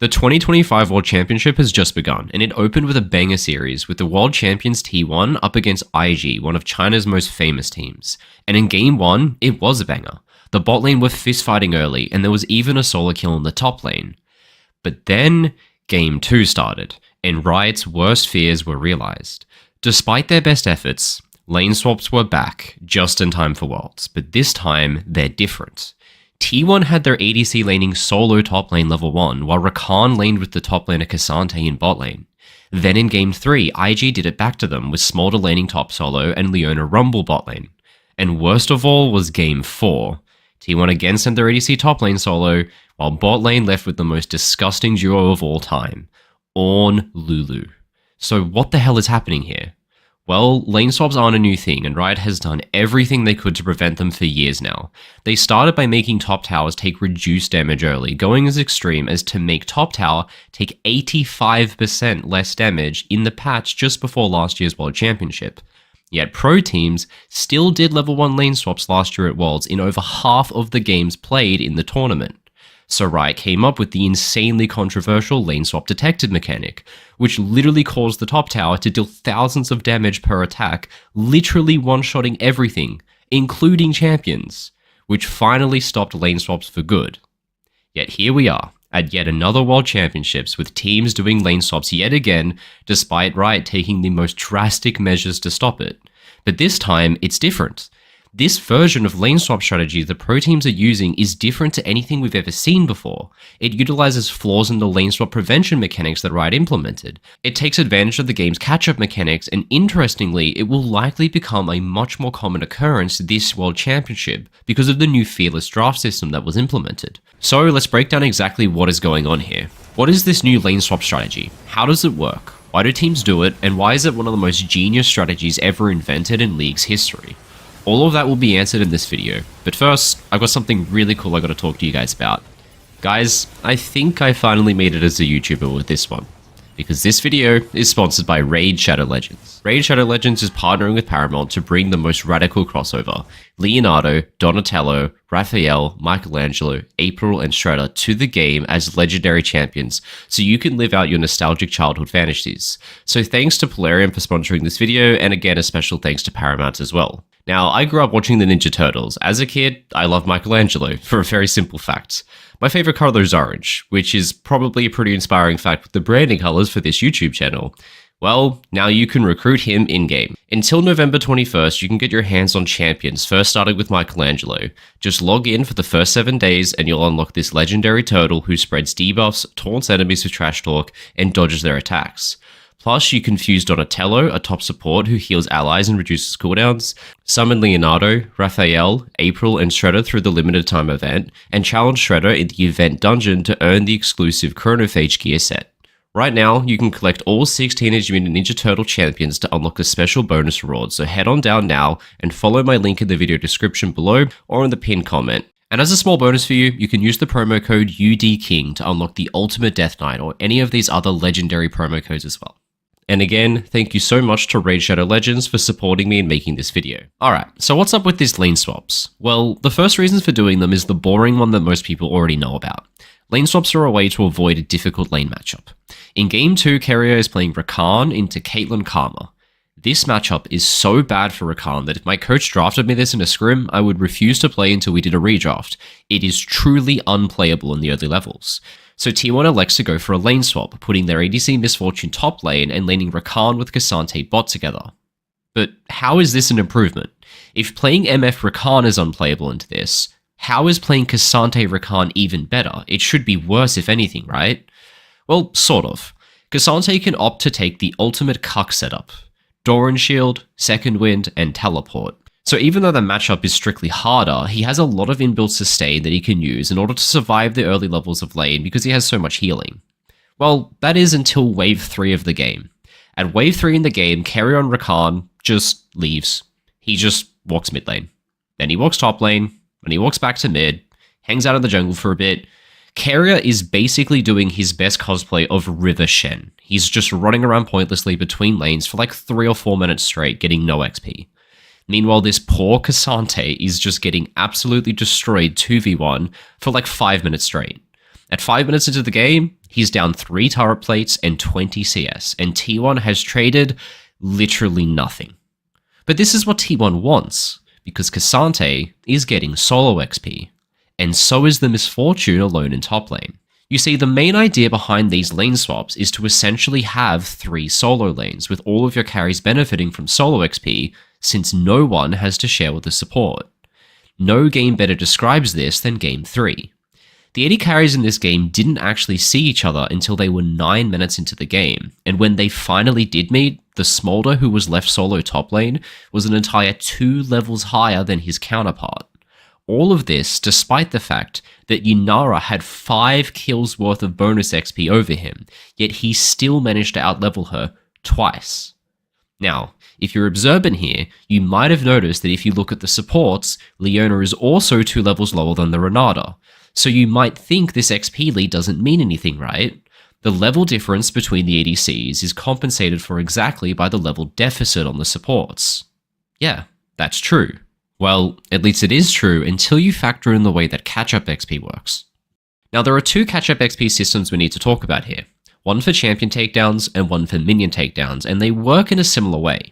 The 2025 World Championship has just begun, and it opened with a banger series with the World Champions T1 up against IG, one of China's most famous teams. And in Game 1, it was a banger. The bot lane were fist-fighting early, and there was even a solo kill in the top lane. But then, Game 2 started, and Riot's worst fears were realized. Despite their best efforts, Laneswaps were back, just in time for Worlds, but this time, they're different. T1 had their ADC laning solo top lane level 1, while Rakan laned with the top laner K'Sante in bot lane. Then in Game 3, IG did it back to them with Smolder laning top solo and Leona Rumble bot lane. And worst of all was Game 4. T1 again sent their ADC top lane solo, while bot lane left with the most disgusting duo of all time, Ornn Lulu. So what the hell is happening here? Well, lane swaps aren't a new thing, and Riot has done everything they could to prevent them for years now. They started by making top towers take reduced damage early, going as extreme as to make top tower take 85% less damage in the patch just before last year's World Championship. Yet pro teams still did level 1 lane swaps last year at Worlds in over half of the games played in the tournament. So Riot came up with the insanely controversial lane swap detected mechanic, which literally caused the top tower to deal thousands of damage per attack, literally one-shotting everything, including champions, which finally stopped lane swaps for good. Yet here we are, at yet another World Championships with teams doing lane swaps yet again, despite Riot taking the most drastic measures to stop it. But this time, it's different. This version of lane swap strategy the pro teams are using is different to anything we've ever seen before. It utilizes flaws in the lane swap prevention mechanics that Riot implemented. It takes advantage of the game's catch-up mechanics, and interestingly, it will likely become a much more common occurrence this World Championship because of the new fearless draft system that was implemented. So let's break down exactly what is going on here. What is this new lane swap strategy? How does it work? Why do teams do it? And why is it one of the most genius strategies ever invented in League's history? All of that will be answered in this video, but first, I've got something really cool I gotta talk to you guys about. Guys, I think I finally made it as a YouTuber with this one, because this video is sponsored by Raid Shadow Legends. Raid Shadow Legends is partnering with Paramount to bring the most radical crossover, Leonardo, Donatello, Raphael, Michelangelo, April, and Shredder to the game as legendary champions, so you can live out your nostalgic childhood fantasies. So thanks to Polarium for sponsoring this video, and again a special thanks to Paramount as well. Now, I grew up watching the Ninja Turtles. As a kid, I loved Michelangelo, for a very simple fact. My favorite color is orange, which is probably a pretty inspiring fact with the branding colors for this YouTube channel. Well, now you can recruit him in-game. Until November 21st, you can get your hands on champions, first starting with Michelangelo. Just log in for the first 7 days and you'll unlock this legendary turtle who spreads debuffs, taunts enemies with trash talk, and dodges their attacks. Plus, you can fuse Donatello, a top support who heals allies and reduces cooldowns, summon Leonardo, Raphael, April, and Shredder through the limited time event, and challenge Shredder in the event dungeon to earn the exclusive Chronophage gear set. Right now, you can collect all 6 Teenage Mutant Ninja Turtle champions to unlock the special bonus rewards, so head on down now and follow my link in the video description below or in the pinned comment. And as a small bonus for you, you can use the promo code UDKING to unlock the ultimate Deathknight or any of these other legendary promo codes as well. And again, thank you so much to Raid Shadow Legends for supporting me in making this video. Alright, so what's up with these lane swaps? Well, the first reason for doing them is the boring one that most people already know about. Lane swaps are a way to avoid a difficult lane matchup. In Game 2, Keria is playing Rakan into Caitlyn Karma. This matchup is so bad for Rakan that if my coach drafted me this in a scrim, I would refuse to play until we did a redraft. It is truly unplayable in the early levels. So T1 elects to go for a lane swap, putting their ADC Misfortune top lane and laning Rakan with K'Sante bot together. But how is this an improvement? If playing MF Rakan is unplayable into this, how is playing K'Sante Rakan even better? It should be worse if anything, right? Well, sort of. K'Sante can opt to take the ultimate cuck setup, Doran Shield, Second Wind, and Teleport. So even though the matchup is strictly harder, he has a lot of inbuilt sustain that he can use in order to survive the early levels of lane because he has so much healing. Well, that is until Wave 3 of the game. At Wave 3 in the game, Keria on Rakan just leaves. He just walks mid lane. Then he walks top lane, and he walks back to mid, hangs out in the jungle for a bit. Keria is basically doing his best cosplay of River Shen. He's just running around pointlessly between lanes for like 3 or 4 minutes straight, getting no XP. Meanwhile, this poor K'Sante is just getting absolutely destroyed 2v1 for like 5 minutes straight. At 5 minutes into the game, He's down 3 turret plates and 20 CS, and T1 has traded literally nothing. But this is what T1 wants, because K'Sante is getting solo XP, and so is the Misfortune alone in top lane. You see, the main idea behind these lane swaps is to essentially have 3 solo lanes, with all of your carries benefiting from solo XP, since no one has to share with the support. No game better describes this than Game 3. The AD carries in this game didn't actually see each other until they were 9 minutes into the game, and when they finally did meet, the Smolder who was left solo top lane was an entire 2 levels higher than his counterpart. All of this despite the fact that Yunara had 5 kills worth of bonus XP over him, yet he still managed to outlevel her twice. Now, if you're observant here, you might have noticed that if you look at the supports, Leona is also 2 levels lower than the Renata. So you might think this XP lead doesn't mean anything, right? The level difference between the ADCs is compensated for exactly by the level deficit on the supports. Yeah, that's true. Well, at least it is true until you factor in the way that catch-up XP works. Now there are 2 catch-up XP systems we need to talk about here. One for champion takedowns and one for minion takedowns, and they work in a similar way.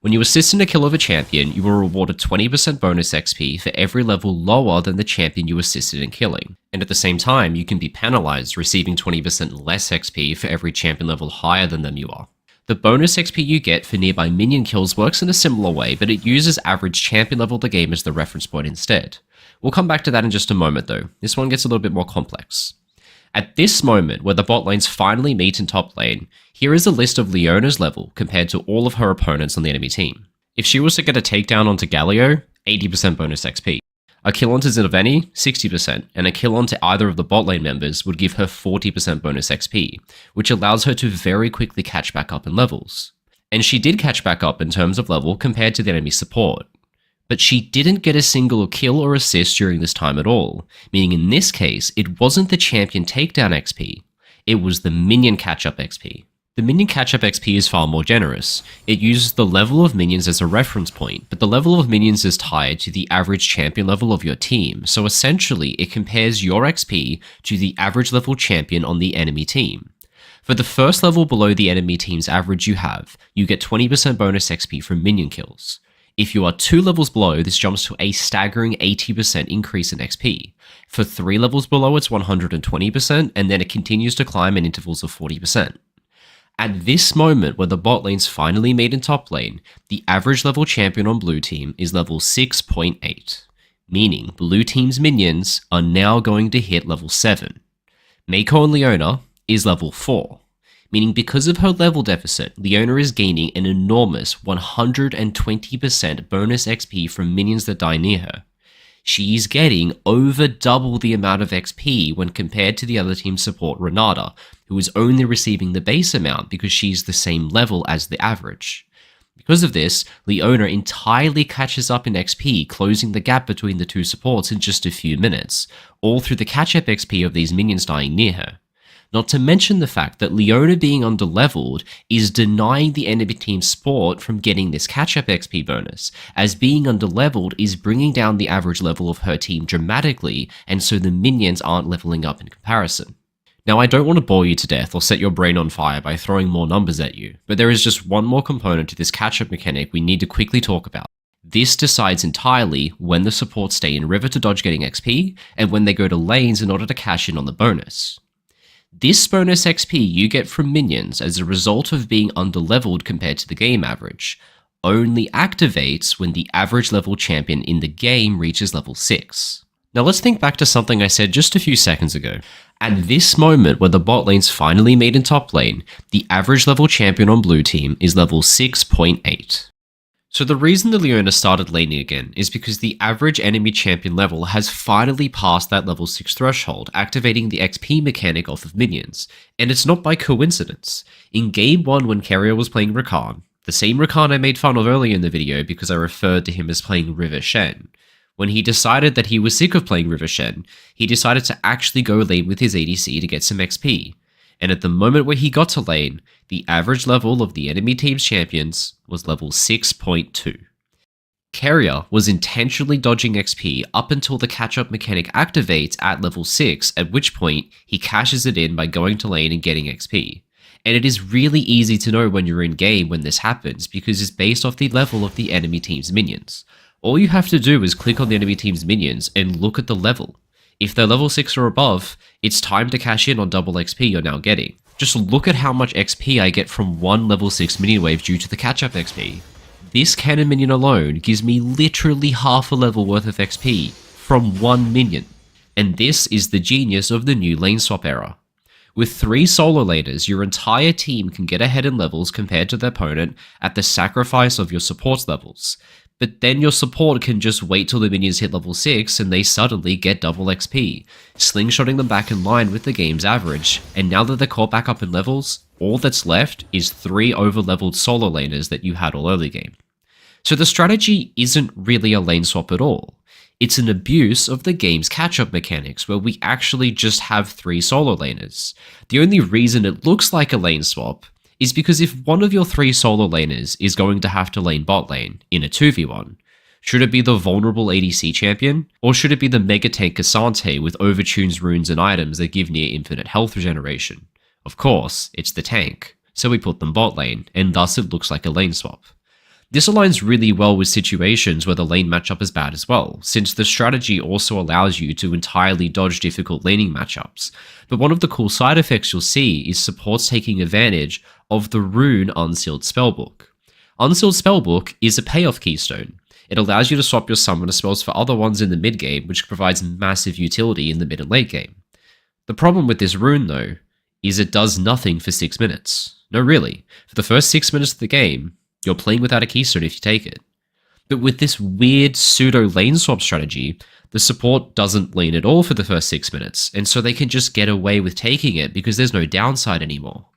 When you assist in a kill of a champion, you are rewarded 20% bonus XP for every level lower than the champion you assisted in killing. And at the same time, you can be penalized, receiving 20% less XP for every champion level higher than them you are. The bonus XP you get for nearby minion kills works in a similar way, but it uses average champion level of the game as the reference point instead. We'll come back to that in just a moment though. This one gets a little bit more complex. At this moment, where the bot lanes finally meet in top lane, here is a list of Leona's level compared to all of her opponents on the enemy team. If she was to get a takedown onto Galio, 80% bonus XP. A kill onto Zinnoveni, 60%, and a kill onto either of the bot lane members would give her 40% bonus XP, which allows her to very quickly catch back up in levels. And she did catch back up in terms of level compared to the enemy support. But she didn't get a single kill or assist during this time at all, meaning in this case, it wasn't the champion takedown XP, it was the minion catch-up XP. The minion catch-up XP is far more generous. It uses the level of minions as a reference point, but the level of minions is tied to the average champion level of your team, so essentially it compares your XP to the average level champion on the enemy team. For the first level below the enemy team's average you get 20% bonus XP from minion kills. If you are 2 levels below, this jumps to a staggering 80% increase in XP. For 3 levels below, it's 120%, and then it continues to climb in intervals of 40%. At this moment, where the bot lanes finally meet in top lane, the average level champion on blue team is level 6.8, meaning blue team's minions are now going to hit level 7. Meiko and Leona is level 4. Meaning because of her level deficit, Leona is gaining an enormous 120% bonus XP from minions that die near her. She's getting over double the amount of XP when compared to the other team's support Renata, who is only receiving the base amount because she's the same level as the average. Because of this, Leona entirely catches up in XP, closing the gap between the 2 supports in just a few minutes, all through the catch-up XP of these minions dying near her. Not to mention the fact that Leona being underleveled is denying the enemy team's support from getting this catch-up XP bonus, as being underleveled is bringing down the average level of her team dramatically, and so the minions aren't leveling up in comparison. Now, I don't want to bore you to death or set your brain on fire by throwing more numbers at you, but there is just one more component to this catch-up mechanic we need to quickly talk about. This decides entirely when the supports stay in river to dodge getting XP, and when they go to lanes in order to cash in on the bonus. This bonus XP you get from minions as a result of being underleveled compared to the game average only activates when the average level champion in the game reaches level 6. Now let's think back to something I said just a few seconds ago. At this moment where the bot lanes finally meet in top lane, the average level champion on blue team is level 6.8. So the reason the Leona started laning again is because the average enemy champion level has finally passed that level 6 threshold, activating the XP mechanic off of minions. And it's not by coincidence. In Game 1 when Keria was playing Rakan, the same Rakan I made fun of earlier in the video because I referred to him as playing River Shen, when he decided that he was sick of playing River Shen, he decided to actually go lane with his ADC to get some XP. And at the moment where he got to lane, the average level of the enemy team's champions was level 6.2. Carrier was intentionally dodging XP up until the catch-up mechanic activates at level 6, at which point he cashes it in by going to lane and getting XP. And it is really easy to know when you're in game when this happens because it's based off the level of the enemy team's minions. All you have to do is click on the enemy team's minions and look at the level. If they're level 6 or above, it's time to cash in on double XP you're now getting. Just look at how much XP I get from one level 6 minion wave due to the catch-up XP. This cannon minion alone gives me literally half a level worth of XP from one minion. And this is the genius of the new lane swap era. With 3 solo laners, your entire team can get ahead in levels compared to their opponent at the sacrifice of your support's levels. But then your support can just wait till the minions hit level 6 and they suddenly get double XP, slingshotting them back in line with the game's average, and now that they're caught back up in levels, all that's left is 3 over-leveled solo laners that you had all early game. So the strategy isn't really a lane swap at all. It's an abuse of the game's catch-up mechanics where we actually just have 3 solo laners. The only reason it looks like a lane swap is because if one of your 3 solo laners is going to have to lane bot lane in a 2v1, should it be the vulnerable ADC champion, or should it be the mega tank Cassante with overtunes, runes and items that give near infinite health regeneration? Of course, it's the tank, so we put them bot lane, and thus it looks like a lane swap. This aligns really well with situations where the lane matchup is bad as well, since the strategy also allows you to entirely dodge difficult laning matchups. But one of the cool side effects you'll see is supports taking advantage of the rune Unsealed spellbook. Unsealed spellbook is a payoff keystone. It allows you to swap your summoner spells for other ones in the mid game, which provides massive utility in the mid and late game. The problem with this rune though, is it does nothing for 6 minutes. No really, for the first 6 minutes of the game, you're playing without a keystone if you take it. But with this weird pseudo lane swap strategy, the support doesn't lane at all for the first 6 minutes, and so they can just get away with taking it because there's no downside anymore.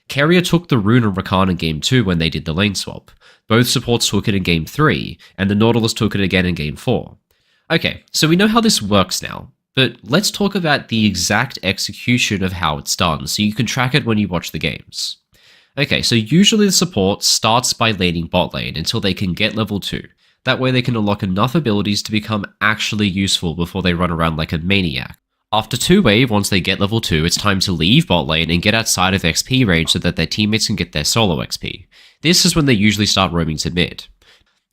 Carrier took the rune on Rakan in game 2 when they did the lane swap. Both supports took it in game 3, and the Nautilus took it again in game 4. Okay, so we know how this works now, but let's talk about the exact execution of how it's done so you can track it when you watch the games. Okay, so usually the support starts by laning bot lane until they can get level 2. That way they can unlock enough abilities to become actually useful before they run around like a maniac. After 2 wave, once they get level 2, it's time to leave bot lane and get outside of XP range so that their teammates can get their solo XP. This is when they usually start roaming to mid.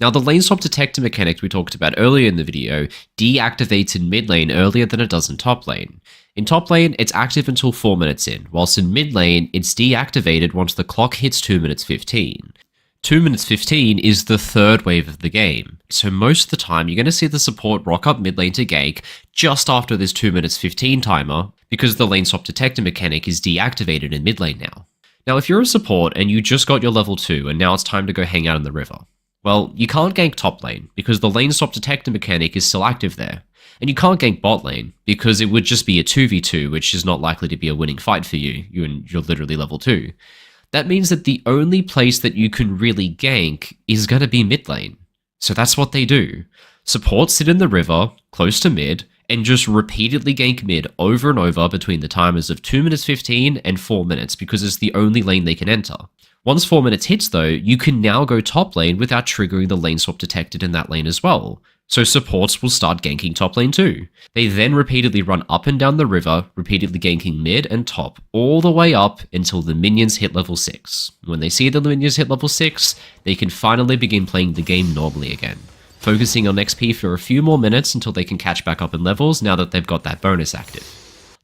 Now the lane swap detector mechanic we talked about earlier in the video deactivates in mid lane earlier than it does in top lane. In top lane, it's active until 4 minutes in, whilst in mid lane, it's deactivated once the clock hits 2 minutes 15. 2 minutes 15 is the 3rd wave of the game, so most of the time you're going to see the support rock up mid lane to gank just after this 2 minutes 15 timer, because the lane swap detector mechanic is deactivated in mid lane now. Now if you're a support and you just got your level 2 and now it's time to go hang out in the river, well, you can't gank top lane because the lane swap detector mechanic is still active there. And you can't gank bot lane because it would just be a 2v2, which is not likely to be a winning fight for you. You're literally level 2. That means that the only place that you can really gank is going to be mid lane. So that's what they do. Supports sit in the river, close to mid, and just repeatedly gank mid over and over between the timers of 2 minutes 15 and 4 minutes because it's the only lane they can enter. Once 4 minutes hits though, you can now go top lane without triggering the lane swap detected in that lane as well. So supports will start ganking top lane too. They then repeatedly run up and down the river, repeatedly ganking mid and top, all the way up until the minions hit level 6. When they see the minions hit level 6, they can finally begin playing the game normally again, focusing on XP for a few more minutes until they can catch back up in levels now that they've got that bonus active.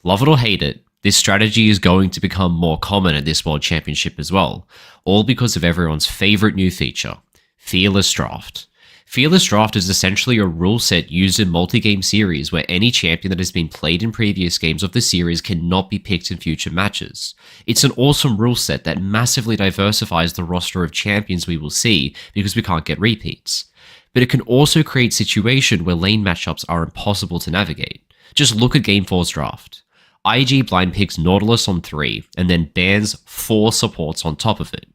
Love it or hate it, this strategy is going to become more common at this World Championship as well, all because of everyone's favourite new feature, Fearless Draft. Fearless Draft is essentially a rule set used in multi-game series where any champion that has been played in previous games of the series cannot be picked in future matches. It's an awesome rule set that massively diversifies the roster of champions we will see because we can't get repeats. But it can also create situations where lane matchups are impossible to navigate. Just look at Game 4's draft. IG blind picks Nautilus on 3 and then bans 4 supports on top of it.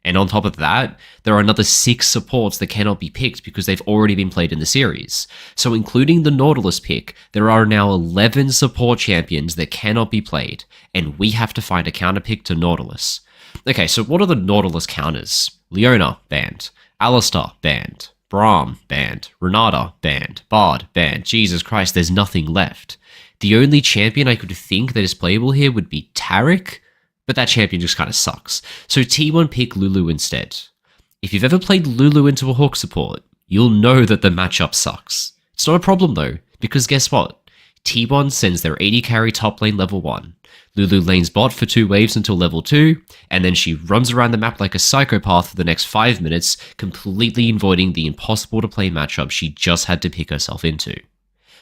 And on top of that, there are another 6 supports that cannot be picked because they've already been played in the series. So including the Nautilus pick, there are now 11 support champions that cannot be played, and we have to find a counter pick to Nautilus. Okay, so what are the Nautilus counters? Leona, banned. Alistar, banned. Braum, banned. Renata, banned. Bard, banned. Jesus Christ, there's nothing left. The only champion I could think that is playable here would be Taric, but that champion just kind of sucks. So T1 pick Lulu instead. If you've ever played Lulu into a Hawk support, you'll know that the matchup sucks. It's not a problem though, because guess what? T1 sends their AD carry top lane level 1. Lulu lanes bot for 2 waves until level 2, and then she runs around the map like a psychopath for the next 5 minutes, completely avoiding the impossible to play matchup she just had to pick herself into.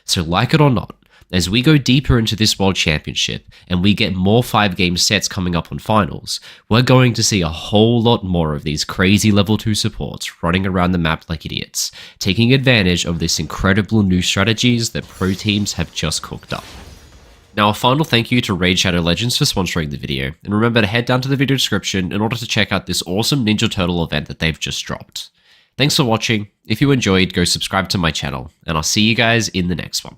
So like it or not, as we go deeper into this World Championship, and we get more 5-game sets coming up on finals, we're going to see a whole lot more of these crazy level 2 supports running around the map like idiots, taking advantage of this incredible new strategies that pro teams have just cooked up. Now a final thank you to Raid Shadow Legends for sponsoring the video, and remember to head down to the video description in order to check out this awesome Ninja Turtle event that they've just dropped. Thanks for watching, if you enjoyed go subscribe to my channel, and I'll see you guys in the next one.